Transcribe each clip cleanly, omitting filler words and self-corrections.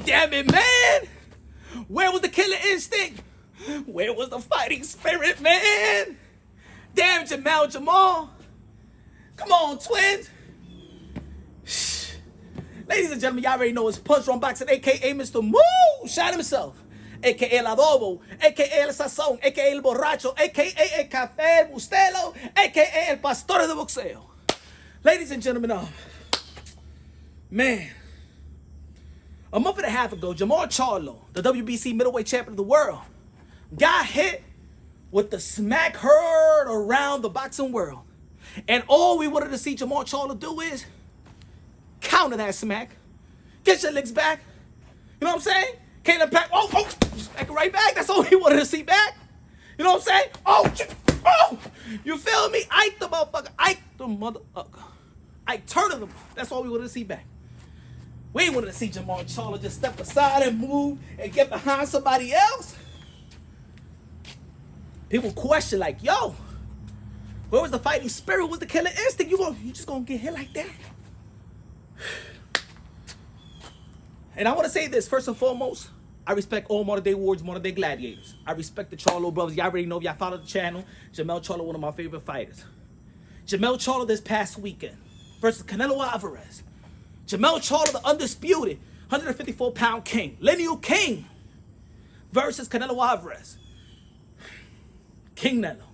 damn it, man. Where was the killer instinct? Where was the fighting spirit, man? Damn, Jermell Jermall. Come on, twins. Ladies and gentlemen, y'all already know it's Punch Wrong Boxing, a.k.a. Mr. Moo, shot himself, a.k.a. El Adobo, a.k.a. El Sazón, a.k.a. El Borracho, a.k.a. El Café El Bustelo, a.k.a. El Pastor de Boxeo. Ladies and gentlemen, man, a month and a half ago, Jermell Charlo, the WBC middleweight champion of the world, got hit with the smack heard around the boxing world. And all we wanted to see Jermell Charlo do is counter that smack. Get your legs back. You know what I'm saying? Killah back. Oh, smack it right back. That's all we wanted to see back. You know what I'm saying? Oh, you feel me? Ike the motherfucker. Ike the motherfucker. Ike turn them. That's all we wanted to see back. We wanted to see Jermell Charlo just step aside and move and get behind somebody else. People question like, yo, where was the fighting spirit? Where was the killer instinct? You just gonna get hit like that? And I want to say this, first and foremost, I respect all modern day warriors, modern day gladiators. I respect the Charlo brothers. Y'all already know, if y'all follow the channel, Jermell Charlo, one of my favorite fighters. Jermell Charlo this past weekend versus Canelo Alvarez. Jermell Charlo, the undisputed 154-pound king, lineal king, versus Canelo Alvarez. King Nelo,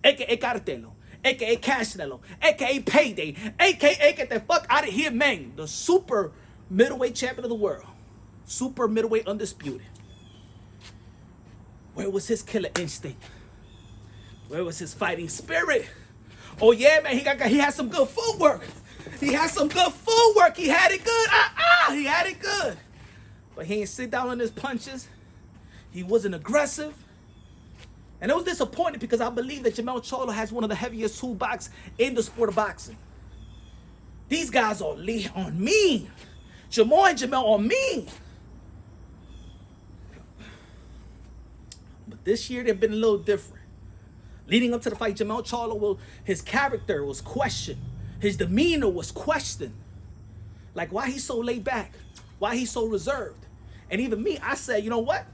a.k.a. Cartelo, a.k.a. Cash Nelo, a.k.a. Payday, a.k.a. get the fuck out of here, man. The super middleweight champion of the world. Super middleweight undisputed. Where was his killer instinct? Where was his fighting spirit? Oh yeah, man, he had some good footwork. He had some good footwork. He had it good. He had it good. But he didn't sit down on his punches. He wasn't aggressive. And it was disappointing because I believe that Jermell Charlo has one of the heaviest toolbox in the sport of boxing. These guys are on me. Jermell and Jermell are me. But this year they've been a little different. Leading up to the fight, Jermell Charlo, his character was questioned. His demeanor was questioned. Like, why he's so laid back? Why he's so reserved? And even me, I said, you know what?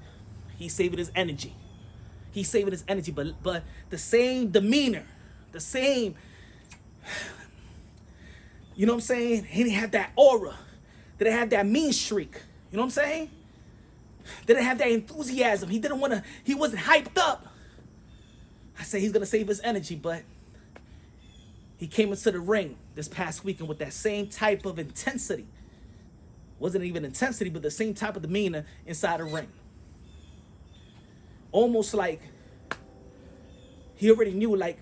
He's saving his energy. He's saving his energy, but the same demeanor, the same, you know what I'm saying? He didn't have that aura. Didn't have that mean streak. You know what I'm saying? Didn't have that enthusiasm. He wasn't hyped up. I say he's going to save his energy, but he came into the ring this past weekend with that same type of intensity. Wasn't even intensity, but the same type of demeanor inside the ring. Almost like he already knew, like,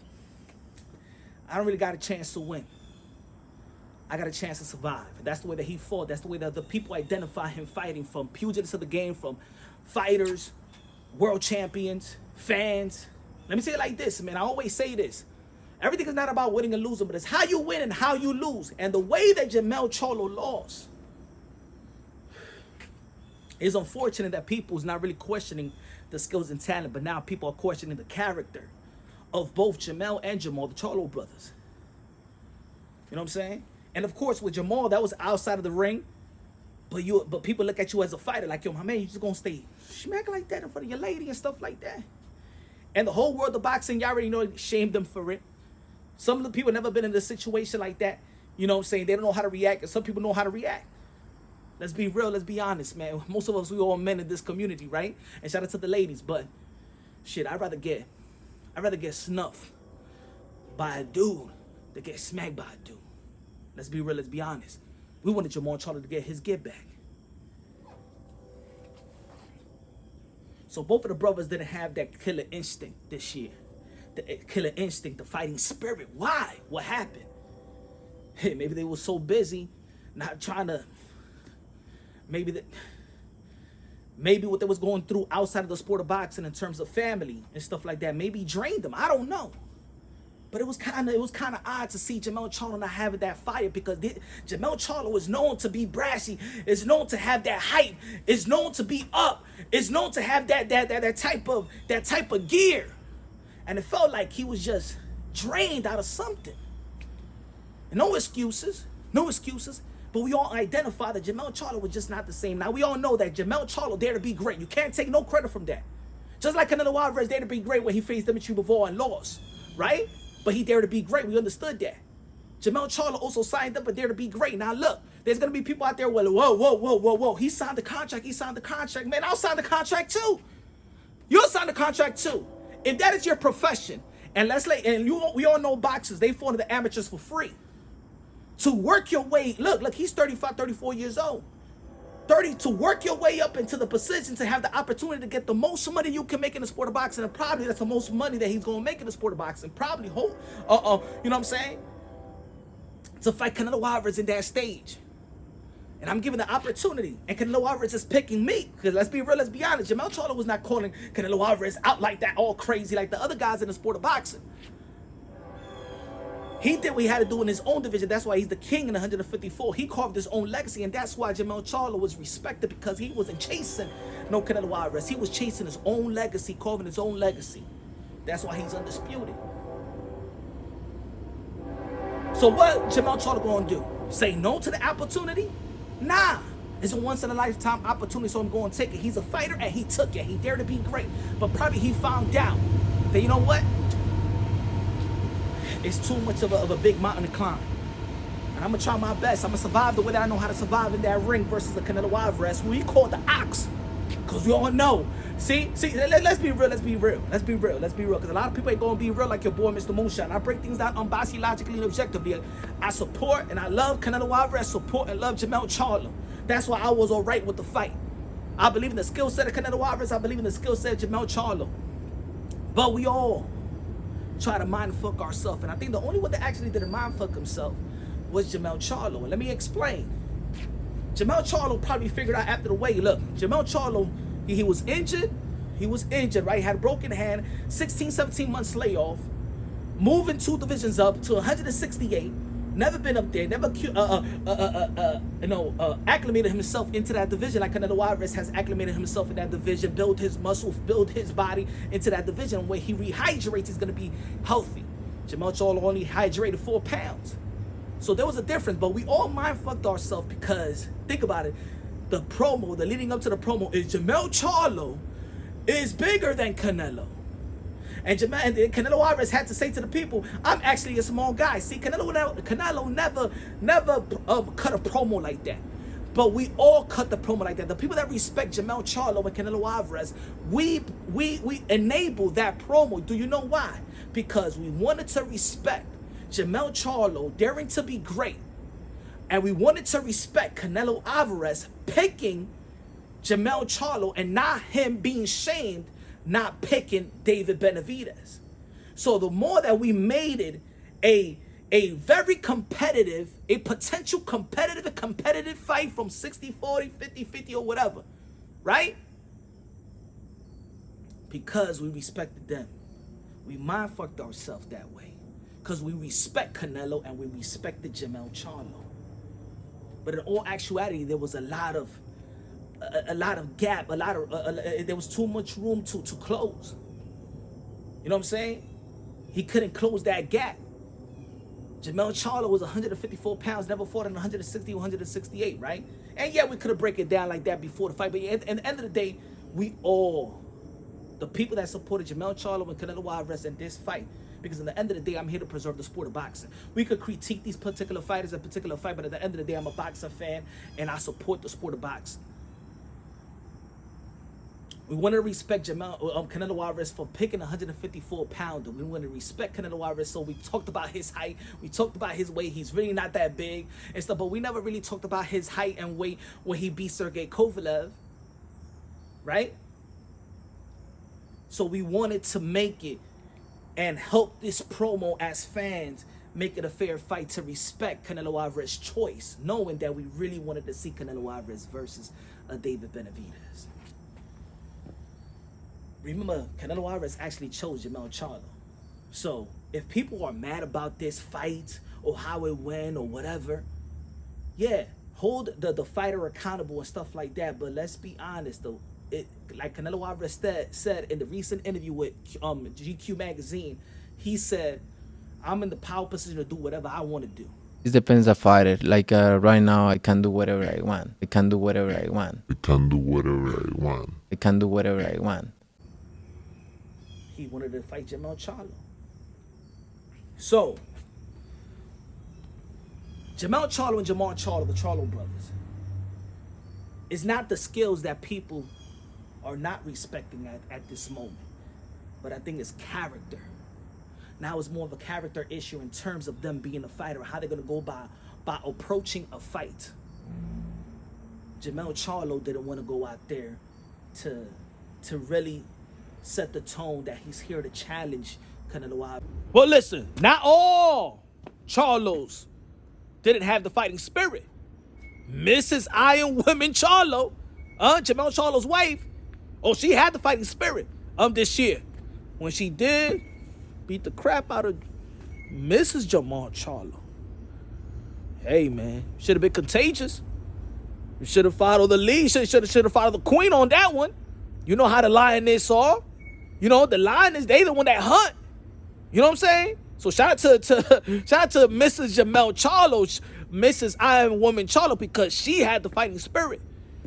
I don't really got a chance to win. I got a chance to survive. And that's the way that he fought. That's the way that the people identify him fighting, from pugilists of the game, from fighters, world champions, fans. Let me say it like this, man. I always say this. Everything is not about winning and losing, but it's how you win and how you lose. And the way that Jermell Charlo lost, it's unfortunate that people is not really questioning the skills and talent, but now people are questioning the character of both Jermell and Jermall, the Charlo brothers. You know what I'm saying? And of course, with Jermall, that was outside of the ring. But people look at you as a fighter, like, yo, my man, you just gonna stay smack like that in front of your lady and stuff like that. And the whole world of boxing, y'all already know, shamed them for it. Some of the people never been in a situation like that. You know what I'm saying? They don't know how to react, and some people know how to react. Let's be real. Let's be honest, man. Most of us, we all men in this community, right? And shout out to the ladies, but shit, I'd rather get snuffed by a dude than get smacked by a dude. Let's be real. Let's be honest. We wanted Jermell Charlo to get his get back. So both of the brothers didn't have that killer instinct this year. The killer instinct, the fighting spirit. Why? What happened? Hey, maybe they were so busy not trying to. Maybe what they was going through outside of the sport of boxing in terms of family and stuff like that maybe drained them. I don't know. But it was kind of odd to see Jermell Charlo not having that fire, because Jermell Charlo is known to be brassy, is known to have that hype, is known to be up, is known to have that type of gear. And it felt like he was just drained out of something. And no excuses. But we all identify that Jermell Charlo was just not the same. Now, we all know that Jermell Charlo dared to be great. You can't take no credit from that. Just like Canelo Alvarez dared to be great when he faced Dimitri Bivol and lost, right? But he dared to be great. We understood that. Jermell Charlo also signed up and dared to be great. Now, look, there's going to be people out there, well, whoa. He signed the contract. Man, I'll sign the contract too. You'll sign the contract too. If that is your profession, and we all know boxers, they fall to the amateurs for free. To work your way, look, he's 35, 34 years old. 30, to work your way up into the position to have the opportunity to get the most money you can make in the sport of boxing, and probably that's the most money that he's going to make in the sport of boxing. Probably, you know what I'm saying? To fight Canelo Alvarez in that stage. And I'm giving the opportunity. And Canelo Alvarez is picking me. Because let's be real, let's be honest. Jermell Charlo was not calling Canelo Alvarez out like that, all crazy like the other guys in the sport of boxing. He did what he had to do in his own division. That's why he's the king in 154. He carved his own legacy, and that's why Jermell Charlo was respected, because he wasn't chasing no Canelo Alvarez. He was chasing his own legacy, carving his own legacy. That's why he's undisputed. So what Jermell Charlo gonna do? Say no to the opportunity? Nah. It's a once-in-a-lifetime opportunity, so I'm going to take it. He's a fighter, and he took it. He dared to be great. But probably he found out that, you know what? It's too much of a big mountain to climb. And I'm going to try my best. I'm going to survive the way that I know how to survive in that ring versus the Canelo Alvarez, who he called the Ox. Because we all know. See, let's be real. Because a lot of people ain't going to be real like your boy, Mr. Moonshine. I break things down unbiasedly, logically, and objectively. I support and I love Canelo Alvarez, support and love Jermell Charlo. That's why I was all right with the fight. I believe in the skill set of Canelo Alvarez. I believe in the skill set of Jermell Charlo. But we all try to mindfuck ourselves. And I think the only one that actually did a mindfuck himself was Jermell Charlo. And let me explain. Jermell Charlo probably figured out after the way, look, Jermell Charlo, he was injured. He was injured, right? He had a broken hand, 16, 17 months layoff, moving 2 divisions up to 168. Never been up there, never acclimated himself into that division like Canelo Alvarez has acclimated himself in that division, build his muscle, build his body into that division. When he rehydrates, he's going to be healthy. Jermell Charlo only hydrated 4 pounds. So there was a difference, but we all mind-fucked ourselves because, think about it, the leading up to the promo is Jermell Charlo is bigger than Canelo. And Canelo Alvarez had to say to the people, I'm actually a small guy. See, Canelo never cut a promo like that. But we all cut the promo like that. The people that respect Jermell Charlo and Canelo Alvarez, we enable that promo. Do you know why? Because we wanted to respect Jermell Charlo daring to be great. And we wanted to respect Canelo Alvarez picking Jermell Charlo and not him being shamed not picking David Benavidez. So the more that we made it a very competitive, a potential competitive fight from 60-40, 50-50 or whatever, right? Because we respected them. We mind-fucked ourselves that way. Because we respect Canelo and we respected Jermell Charlo. But in all actuality, there was a lot of gap, there was too much room to close. You know what I'm saying? He couldn't close that gap. Jermell Charlo was 154 pounds, never fought in 160 or 168, right? And yeah, we could have break it down like that before the fight, but at the end of the day, the people that supported Jermell Charlo and Canelo Alvarez in this fight, because at the end of the day, I'm here to preserve the sport of boxing. We could critique these particular fighters in particular fight, but at the end of the day, I'm a boxing fan and I support the sport of boxing. We want to respect Canelo Alvarez for picking 154-pounder. We want to respect Canelo Alvarez, so we talked about his height. We talked about his weight. He's really not that big and stuff, but we never really talked about his height and weight when he beat Sergey Kovalev, right? So we wanted to make it and help this promo as fans make it a fair fight to respect Canelo Alvarez's choice, knowing that we really wanted to see Canelo Alvarez versus David Benavidez. Remember, Canelo Alvarez actually chose Jermell Charlo. So, if people are mad about this fight or how it went or whatever, yeah, hold the fighter accountable and stuff like that. But let's be honest, though. Like Canelo Alvarez said in the recent interview with GQ magazine, he said, I'm in the power position to do whatever I want to do. It depends the fighter. Like right now, I can do whatever I want. I can do whatever I want. I can do whatever I want. I can do whatever I want. He wanted to fight Jermell Charlo. So, Jermell Charlo and Jermall Charlo, the Charlo brothers, it's not the skills that people are not respecting at this moment, but I think it's character. Now it's more of a character issue in terms of them being a fighter, how they're gonna go by approaching a fight. Jermell Charlo didn't want to go out there to really set the tone that he's here to challenge Canelo Alvarez. Well, listen, not all Charlos didn't have the fighting spirit. Mrs. Iron Woman Charlo, Jermell Charlo's wife, she had the fighting spirit this year. When she did beat the crap out of Mrs. Jermell Charlo. Hey, man, should have been contagious. You should have followed the lead. Should have followed the queen on that one. You know how the lioness are. You know, the lioness, they the one that hunt. You know what I'm saying? So shout out to Mrs. Jermell Charlo, Mrs. Iron Woman Charlo, because she had the fighting spirit.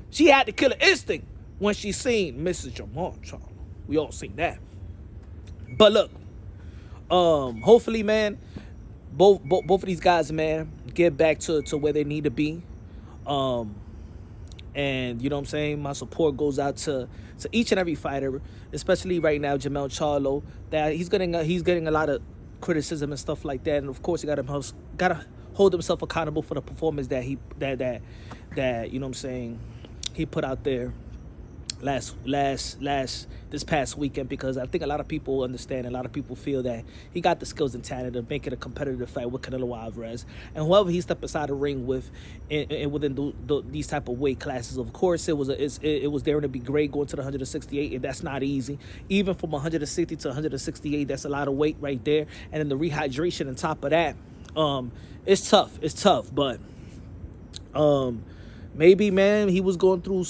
She had the killer instinct when she seen Mrs. Jermell Charlo. We all seen that. But look, hopefully, man, both of these guys, man, get back to where they need to be. And you know what I'm saying? My support goes out to each and every fighter, especially right now, Jermell Charlo, that he's getting a lot of criticism and stuff like that. And of course, he gotta hold himself accountable for the performance that you know what I'm saying, he put out there this past weekend, because I think a lot of people understand, a lot of people feel that he got the skills and talent to make it a competitive fight with Canelo Alvarez, and whoever he stepped inside the ring with, within these type of weight classes. Of course, it was there to be great going to the 168, and that's not easy. Even from 160 to 168, that's a lot of weight right there, and then the rehydration on top of that, it's tough, but maybe, man, he was going through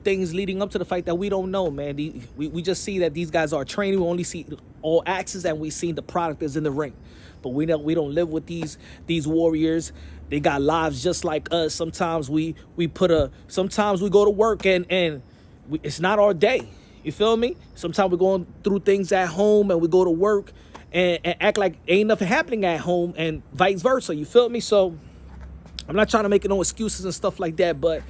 things leading up to the fight that we don't know, man. We just see that these guys are training. We only see all axes, and we see the product is in the ring. But we don't live with these warriors. They got lives just like us. Sometimes we sometimes we go to work and it's not our day. You feel me? Sometimes we're going through things at home, and we go to work and act like ain't nothing happening at home, and vice versa. You feel me? So I'm not trying to make no excuses and stuff like that, but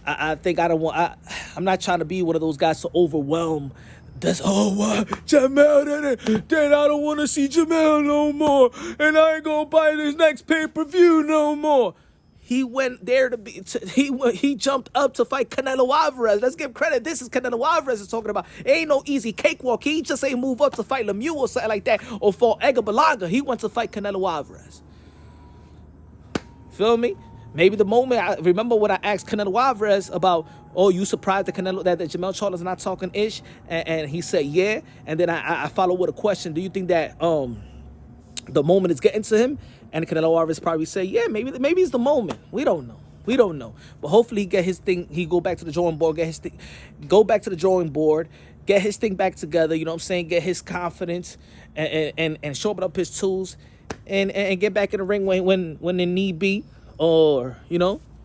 I think I'm not trying to be one of those guys to overwhelm this. Jermell, then I don't want to see Jermell no more, and I ain't gonna buy this next pay-per-view no more. He went there he jumped up to fight Canelo Alvarez. Let's give credit. This is Canelo Alvarez is talking about. It ain't no easy cakewalk. He just ain't move up to fight Lemieux or something like that, or for Edgar Berlanga. He went to fight Canelo Alvarez. Feel me? Maybe the moment, I remember when I asked Canelo Alvarez about, you surprised that Jermell Charlo is not talking ish? And he said, yeah. And then I followed with a question. Do you think that the moment is getting to him? And Canelo Alvarez probably say, yeah, maybe it's the moment. We don't know. But hopefully he get his thing, he go back to the drawing board, get his thing back together, you know what I'm saying? Get his confidence and sharpen up his tools. And get back in the ring when they need be, or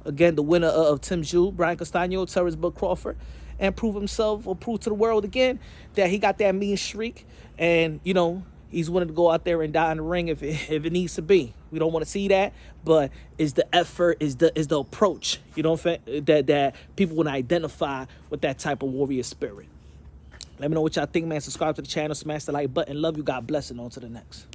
again, the winner of Tim Zhu, Brian Castano, Terrence Bud Crawford, and prove to the world again that he got that mean streak, and he's willing to go out there and die in the ring if it needs to be. We don't want to see that, but is the effort, is the approach, that people want to identify with that type of warrior spirit. Let me know what y'all think, man. Subscribe to the channel, smash the like button. Love you. God bless, and on to the next.